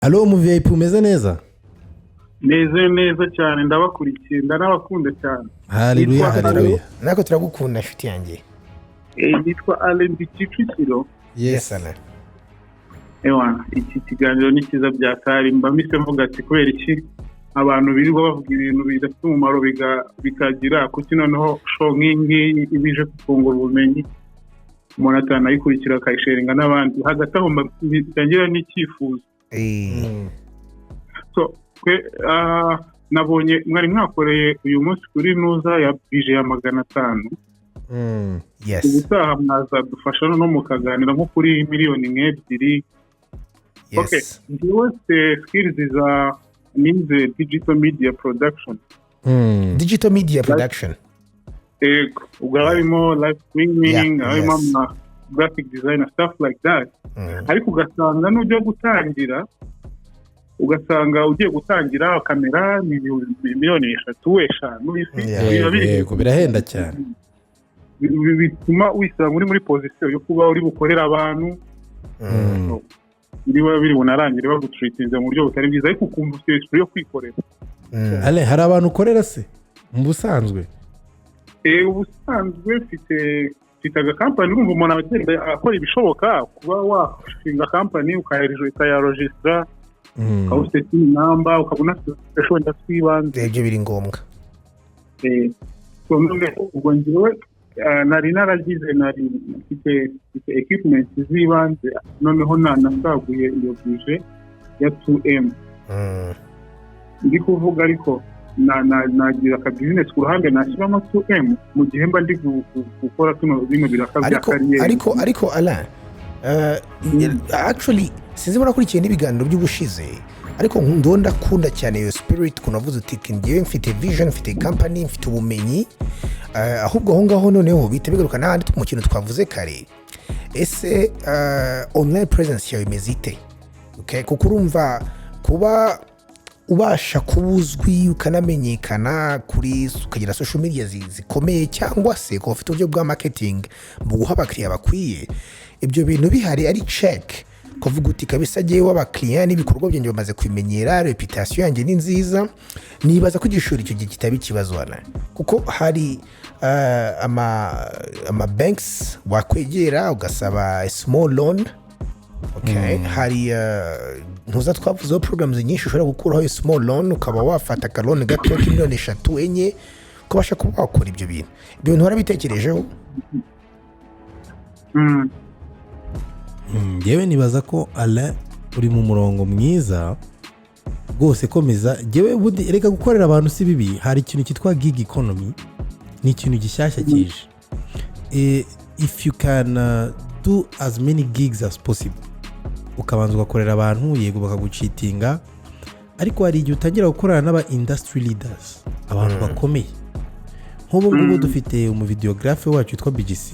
Alo mu VIP umeze neza? Neza cyane ndabakurikiye ndanabakunda cyane. Haleluya haleluya. Nako turagukunda nshuti yanjye. Nitwa Allen Biciciro. Yes ana. Ewana iki kiganiro ni kiza byatari mbamise mvuga ati kubera iki abantu birirwa bavuga ibintu bidafite umumaro bikagira kuki noneho show nk'ingi ibije gufungura ubumenyi umuntu atanayikurikira akayisharinga n'abandi hagati aho mbitangira n'icyifuzo. So nabonye mwari mwakoreye uyu munsi kuri nuza ya bije ya 500. Yes. Ubutaha mwaza dufasha no mukaganira nko kuri miliyoni 2. Yes. Okay. Ndiwe skills za means digital media production. Digital media production. Ubwo harimo live streaming, harimo graphic design stuff like that. Ariko ugasanga n'ujya gutangira ugasanga ugiye gutangira kamera miliyoni 3-5 birahenda cyane. Bituma wisanga muri position yo kuba uri bukorera abantu. Niba biri bunarangire bagutreatinze mu buryo butari bwiza ariko ukumva ufite yo kwikorera. Ale hari abantu ukorera se mu busanzwe? Ubusanzwe mfite aga company urumva umuntu agenda akora ibishoboka kuba washinga company ukayaregistra ukawufite number ukabona special ndaswibanze ibyo biri ngombwa. So none ubwo ngiwe nari naragize mfite equipment zibanze noneho nasaguye iyo bije ya 2M. Ndi kuvuga ariko nagira ka business ku ruhande nashyiramo 2M mu gihe mba ndi gukora tuno bimwe birakabya kariyeri. Ariko Alain actually sinzi murakurikiye n'ibiganiro by'ubushize ariko ndakunda cyane iyo spirit kunavuze uti ngiye mfite vision mfite company mfite ubumenyi ahubwo aho ngaho noneho bita bigaruka n'ahandi mu kintu twavuze kare ese online presence yawe imeze ite? Okay, kuko urumva kuba ubasha kubuzwi ukanamenyekana kuri ukagira social media zikomeye cyangwa se ko ufite uburyo bwa marketing mu guha abakiriya bakwiye ibyo bintu bihari ari check kuvuga uti kabisa giye w'abakiriya n'ibikorwa byanjye bamaze kwimenyera reputation yanjye ni nziza nibaza ko igishuri icyo gihe kitaba ikibazo hano kuko hari ama banks wakwegera ugasaba small loan. Okay, hari ntuza twavuzeho programs nyinshi ushobora gukuraho small loan ukaba wafata ka loan gato k'imiliyoni 3-4 ukabasha kuba wakora ibyo bintu warabitekerejeho? Yewe nibaza ko Alain uri mu murongo mwiza rwose komeza. Yewe budi reka gukorera abantu si bibi. Hari ikintu cyitwa gig economy ni ikintu gishyashya kije. If you can do as many gigs as possible ukabanza ugakorera abantu yego bakagucitinga ariko hari igihe utangira gukorana n'aba industry leaders abantu bakomeye nk'ubu dufite umuvideographe wacu witwa BGC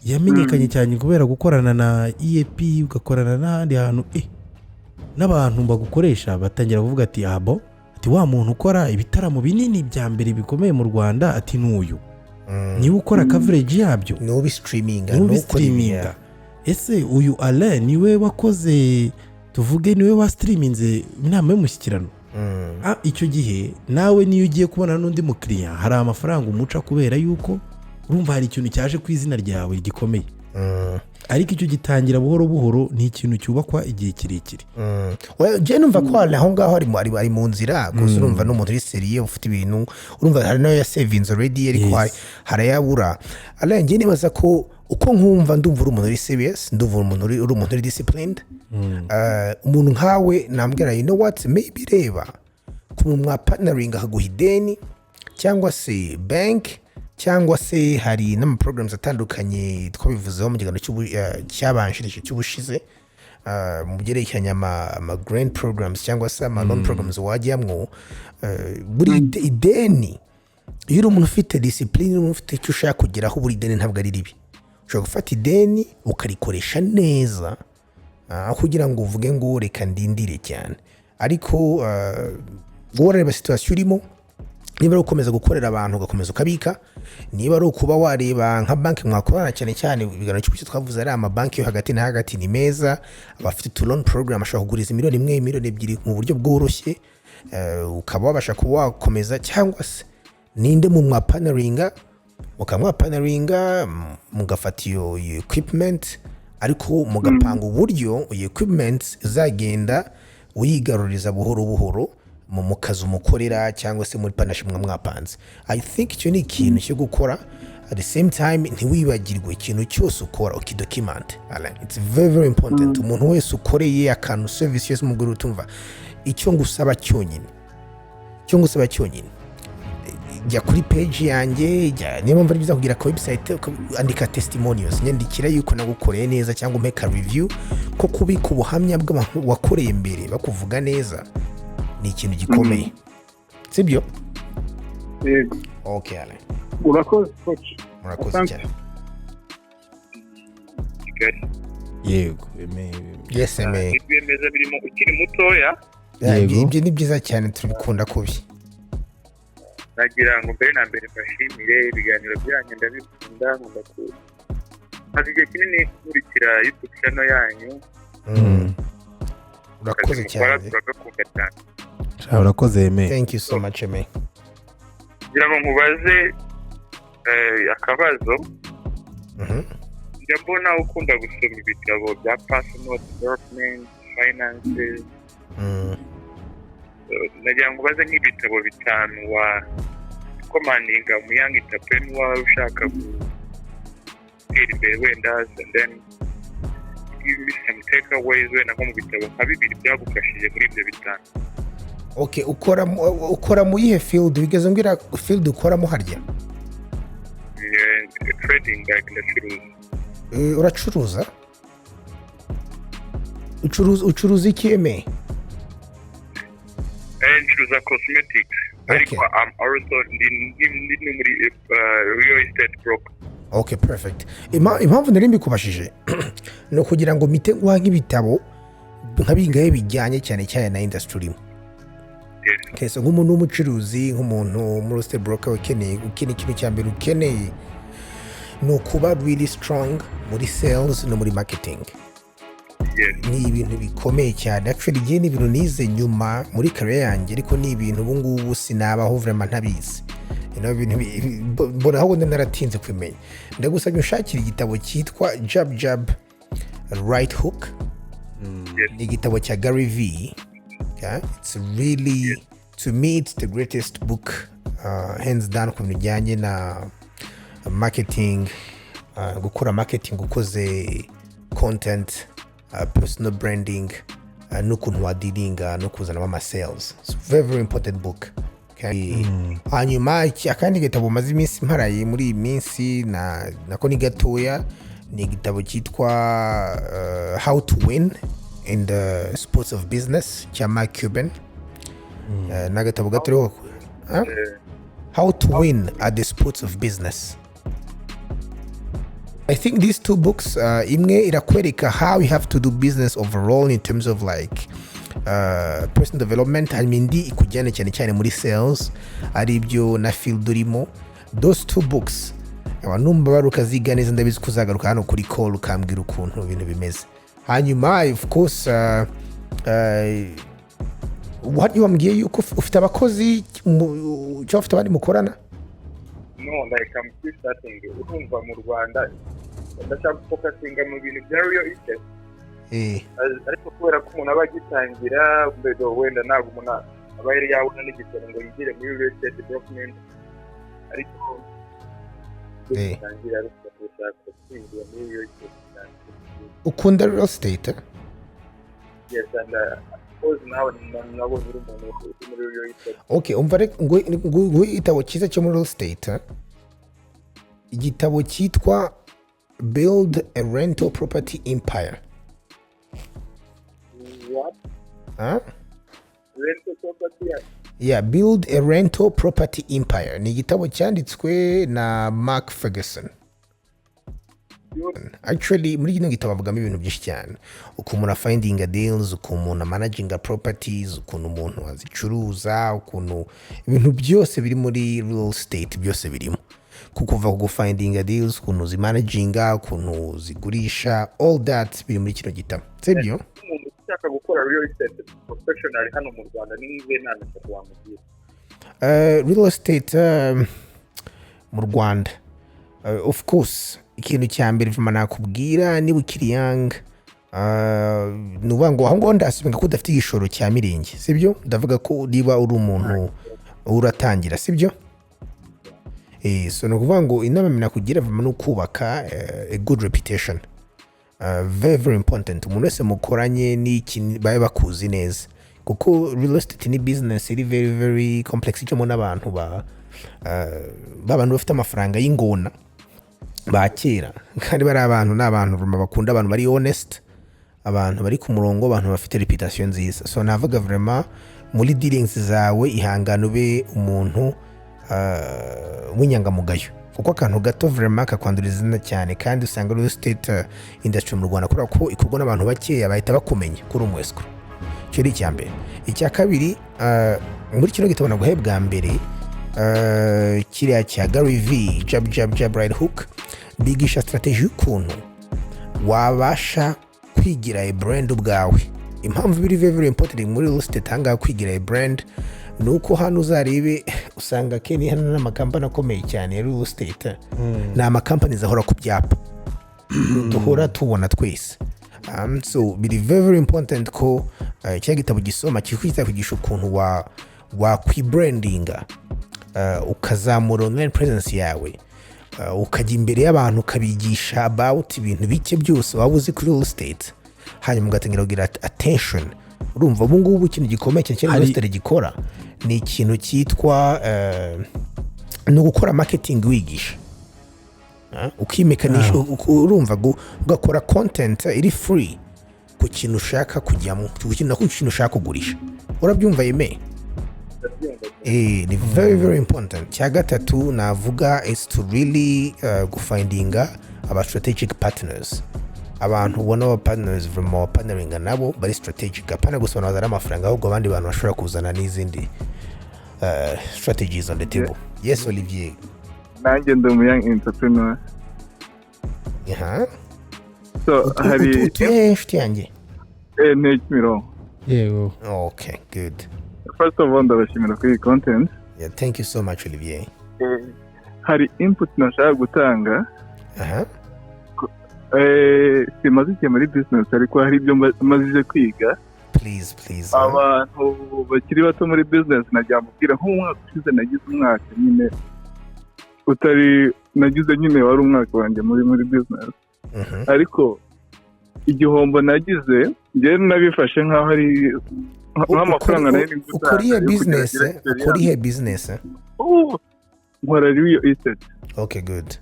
yamenyekanye cyane kubera gukorana na EAP ugakorana n'ahandi hantu n'abantu bagukoresha batangira kuvuga ati abo ati wa muntu ukora ibitaramo binini bya mbere bikomeye mu Rwanda ati n'uyu niwe ukora coverage yabyo no streaming ese uyu Alain niwe wakoze tuvuge niwe wa streaminze inama y'umushyikirano. Icyo gihe nawe niyo ugiye kubona n'undi mukiriya hari amafaranga umuca kubera yuko urumva hari ikintu cyaje ku izina ryawe gikomeye. Ariko icyo gitangira buhoro buhoro ni ikintu cyubakwa igihe kirekire. Je numva ko aho ngaho ari mu nzira gusa urumva no muri serie ufite ibintu urumva hari nayo ya savings already ariko harayabura. Alain ngiye nibaza ko uko nkumva ndumva umuntu uri serious ndumva umuntu uri disciplined. Umuntu nkawe nambwira you know what maybe reba ku mwa partnering akaguha ideni cyangwa se bank cyangwa se hari n'ama programs atandukanye twabivuzeho mu gihano cyabanshirije cy'ubushize mu byerekanye ama grant programs cyangwa se ama loan programs wajyamwo buri ideni iyo uri umuntu ufite discipline umuntu ufite icyo ushaka kugeraho buri ideni ntabwo ari ribi ushobora gufata ideni ukarikoresha neza kugira ngo uvuge ngo reka ndindire cyane ariko ureba situation urimo niba ari ukomeza gukorera abantu ugakomeza ukabika, niba ari ukuba wareba nka banki mwakorana cyane cyane ibiganiro cy'uko twavuze ari amabanki yo hagati na hagati ni meza, abafite tu loan program ashobora kuguriza miliyoni 1 miliyoni 2 mu buryo bworoshye, ukaba wabasha kuba wakomeza, cyangwa se ninde mu mwapaneringa mukamwapaneringa mugafata iyo equipment ariko mugapanga uburyo iyo equipment izagenda uyigaruriza buhoro buhoro mu kazi umukorera cyangwa se muri partnership mwapanze. I think icyo ni ikintu cyo gukora. At the same time ntiwibagirwe ikintu cyose ukora ukidocument. It's very very important. Umuntu wese ukoreye akantu service yose muguru utumva icyo ngusaba cyonyine jya kuri page yanjye, niba mva byiza kugira ko website andika testimonials, nyandikira yuko nagukoreye neza cyangwa umeka review, ko kubika ubuhamya bw'abantu wakoreye mbere bakuvuga neza ni ikintu gikomeye, sibyo? Yego. Okay, Ale. Urakoze coach. Murakoze cyane. Yego. Yes, ibimeze birimo ukiri mutoya. Ibyo ni byiza cyane, turabikunda kubi. Nagira ngo mbere na mbere mbashimire ibiganiro byanyu, ndabikunda ndakunda. Maze igihe kinini nkurikira YouTube channel yanyu. Urakoze cyane. Urakoze Eme. Thank you so much Eme. Ngira ngo nkubaze akabazo. Njya mbona ukunda gusoma ibitabo bya personal development, finances. Nagira ngo ubaze nk'ibitabo 5 wa commandinga mu young entrepreneur ushaka gutera imbere wenda, and then give me some takeaways wenda nko mu bitabo nka 2 byagufashije muri ibyo 5. Okay, ukora mu yihe field? Wigeze mbwira field ukoramo harya? Trading, like ndacuruza. Uracuruza? Ucuruza iki Eme? Ncuruza cosmetics. Ariko I'm also in real estate broker. Okay, perfect. Impamvu nari mbikubashije no kugira ngo mite guha nk'ibitabo nk'abingaye bijyanye cyane cyane na industry urimo. Okay, so nk'umuntu w'umucuruzi, nk'umuntu muri real estate broker ukeneye ikintu cya mbere ukeneye no kuba really strong muri sales no muri marketing. Ni ibintu bikomeye cyane. Actually igihe ni ibintu nize nyuma muri career yanjye, ariko ni ibintu ubu ngubu sinabaho vraiment ntabizi. Mbona aho naratinze kwimenya. Ndagusabye ushakira igitabo cyitwa Jab Right Hook. Ni igitabo cya Gary V. It's really, to me it's the greatest book hands down ku bijyanye na marketing, gukora marketing ukoze content, personal branding, n'ukuntu wadiringa no kuzana ama sales. It's very very important book. Hanyuma akandi gitabo maze iminsi mparaye muri iyi minsi nako ni gatoya, ni igitabo cyitwa How to Win in the Sports of Business cya Mark Cuban. Nagatabo gato How to Win at the Sports of Business. I think these 2 books, imwe irakwereka how you have to do business overall in terms of like personal development, hanyuma indi ikujyana cyane muri sales, ari byo na field urimo. Those 2 books abantu baruka ziga neza, ndabizi kuzagaruka hano kuri call ukambwira ukuntu ibintu bimeze. Hanyuma of course what you wambwiye yuko ufite abakozi cyo ufite abandi mukorana? No, like I'm still starting. Urumva mu Rwanda ndashaka focusinga mu bintu bya real estate. Ariko kubera ko umuntu aba agitangira wenda ntabwo umuntu aba yari yabona n'igitabo ngo yigire muri real estate development, ariko tangira gushaka kwinjira muri real estate. Ukunda real estate? Yes, and because now nabonye umuntu muri real estate. Okay, umva ngo igitabo cyiza cyo muri real estate, igitabo cyitwa Build a Rental Property Empire. What? Rental property? Yeah, Build a Rental Property Empire. Ni igitabo cyanditswe na Mark Ferguson. actually muri kino gitabo bavugamo ibintu byinshi cyane, ukuntu umuntu finding deals, ukuntu umuntu managing properties, ukuntu umuntu azicuruza, ukuntu ibintu byose biri muri real estate byose birimo, kuva ku finding deals, ukuntu zimanaginga, ukuntu zigurisha, all that biri muri kino gitabo, sibyo? Umuntu ushaka gukora real estate professional hano mu Rwanda ni ngiye nandika kuwamugira real estate mu Rwanda. Of course ikintu cya mbere vuma nakubwira niba ukiri young, nuvuga ngo aho ngaho ndasubika ko udafite igishoro cya mirenge, sibyo? Ndavuga ko niba uri umuntu uratangira, sibyo? So ni ukuvuga ngo inama nakugira vuma no kubaka a good reputation, very very important. Umuntu wese mukoranye n'iki babe bakuzi neza, kuko real estate ni business iri very very complex, icyo mbona abantu b'abantu bafite amafaranga y'ingona bakira, kandi bari abantu n'abantu bakunda abantu bari honest, abantu bari ku murongo, abantu bafite reputation nziza. So navuga vraiment muri dealings zawe ihangano be umuntu w'inyangamugayo, kuko akantu gato vraiment kakwanduriza izina cyane, kandi usanga real estate industry mu Rwanda kubera ko ikorwa n'abantu bakeya bahita bakumenya kuri umwesiko. Cyo ari cyambere. Icya kabiri, muri kino gitabo naguhe bwa mbere kiriya cya Gary V, jab right hook, bigisha strategy y'ukuntu wabasha kwigira a brand ubwawe. Impamvu biri very very important muri real estate hanga kwigira a brand nuko hano uzarebe usanga keni hano n'amakampani akomeye cyane ya real estate, na amakampani zahora ku byapa duhora tubona twese. So biri very very important ko cya gitabo gisoma kikwiza kugisha ukuntu wa kwibrandinga, ukazamura online presence yawe, ukajya imbere y'abantu ukabigisha about ibintu bike byose waba uzi kuri real estate, hanyuma ugatangira kugira attention. Urumva ubu ngubu ikintu gikomeye cyane real estate gikora ni ikintu cyitwa no gukora marketing wigisha, ukimekanisha, urumva ugakora content iri free ku kintu ushaka kujyamo, ku kintu ushaka kugurisha. Urabyumva yeme? Ni very very important. Cya gatatu navuga is to really gufindinga aba strategic partners, abantu ubona aba partners from partnering nabo bari strategic, apana gusa bazana amafaranga, ahubwo abandi bantu bashobora kuzana n'izindi strategies on the table. Yes Olivier? Nanjye ndi umu young entrepreneur. So hari inshuti yanjye Kimironko. Yego. Okay, good. First of all ndabashimira kuri content. Yeah, thank you so much Olivier. Hari input nashaka gutanga. Simaze igihe muri business ariko hari ibyo maze kwiga. Please. Abantu bakiri bato muri business najya mubwira nk'umwaka ushize nagize umwaka nyine nagize nyine wari umwaka wanjye muri business. Ariko igihombo nagize njye nabifashe nk'aho ari nk'amafaranga nayo ni ukuriye business. Nkora real estate. Okay, good.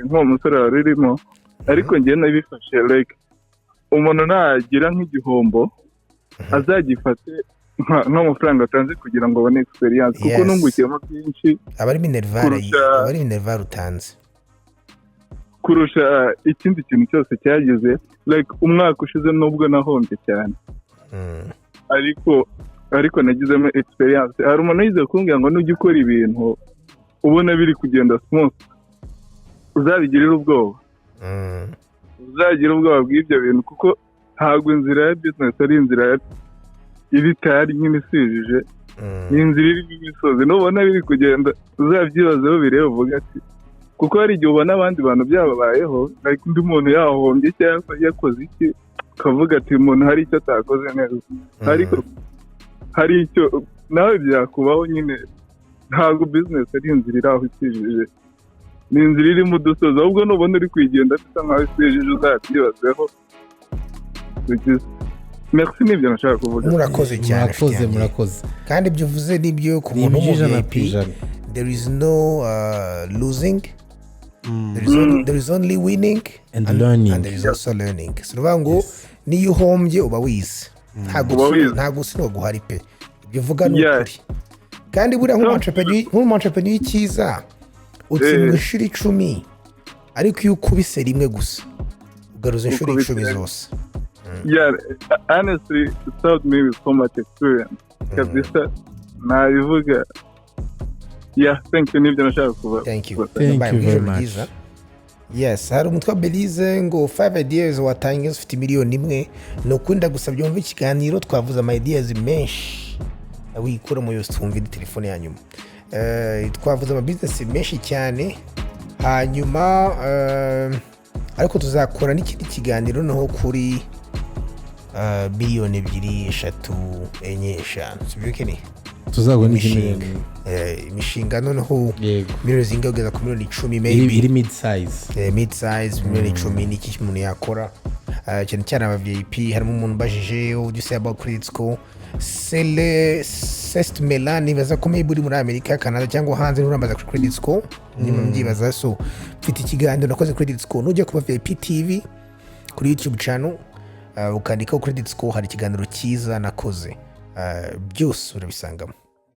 Nk'umusore wari urimo, ariko njye nabifashe like umuntu nagira nk'igihombo azagifate nk'amafaranga atanze kugira ngo abone experience, kuko nungukiyemo byinshi abari minerval utanze kurusha ikindi kintu cyose cyagize. Like umwaka ushize nubwo nahombye cyane, ariko nagizemo experience. Hari umuntu yize kumbwira ngo nujya ukora ibintu ubona biri kugenda smooth uzabigirira ubwoba, uzagira ubwoba bw'ibyo bintu, kuko ntabwo inzira ya business ari inzira ibitari nyine isijije, ni inzira irimo imisozi. Nubona biri kugenda uzabyibazeho bireba uvuga ati, kuko hari igihe ubona abandi bantu byababayeho, like undi muntu yahombye cyangwa yakoze iki ukavuga ati umuntu hari icyo atakoze neza, ariko hari icyo nawe byakubaho nyine. Ntabwo business ari inzira iri aho isijije, ni inzira irimo udusozi, ahubwo nubona uri kuyigenda bisa nkaho isijije uzabyibazeho. Merci, nibyo nashaka kuvuga. Murakoze cyane. Murakoze. Kandi ibyo uvuze nibyo ku muntu w'umuVP. There is no losing. There is only winning and learning. And there is also learning. So ngo niyo uhombye uba wize. Ntabwo usino guhari pe. Ibyo uvuga ni ukuri. Kandi buriya nk'umu entrepreneur cyiza utsindwa shiri 10 ariko iyo ukubise rimwe gusa ugaruza inshuro Ukubise 10 rimwe. zose. Yeah, honestly, it served me with so much experience. Kabisa, nabivuga. Yeah, thank you. Nibyo nashaka kuba. Thank you. Thank you Bye, very ijoro much. ryiza. Yes, hari umutwe wa Belize ngo 5 ideas watangiye ufite miliyoni imwe. No kunda gusabye umva ikiganiro twavuze ama ideas menshi. Wikura mu yose twumva telefone ya nyuma. Twavuze ama business menshi cyane. Hanyuma ariko tuzakora n'ikindi kiganiro naho kuri biliyoni 2, 3, 4, 5. Sibyukene. tuzabona imishinga noneho yego miliyoni zingahe ugeza ku miliyoni 10 maybe iri mid size mid size miliyoni 10 n'iki umuntu yakora cyane cyane aba VIP. harimo umuntu bajije what you say about credit score Celeste Melanie baza ko maybe uri muri Amerika Canada cyangwa hanze n'urambaza kuri credit score nyuma mbyibaza. So mfite ikiganiro nakoze credit score nujya kuba VIP TV kuri YouTube channel ukandikaho credit score hari ikiganiro cyiza nakoze byose urabisangamo.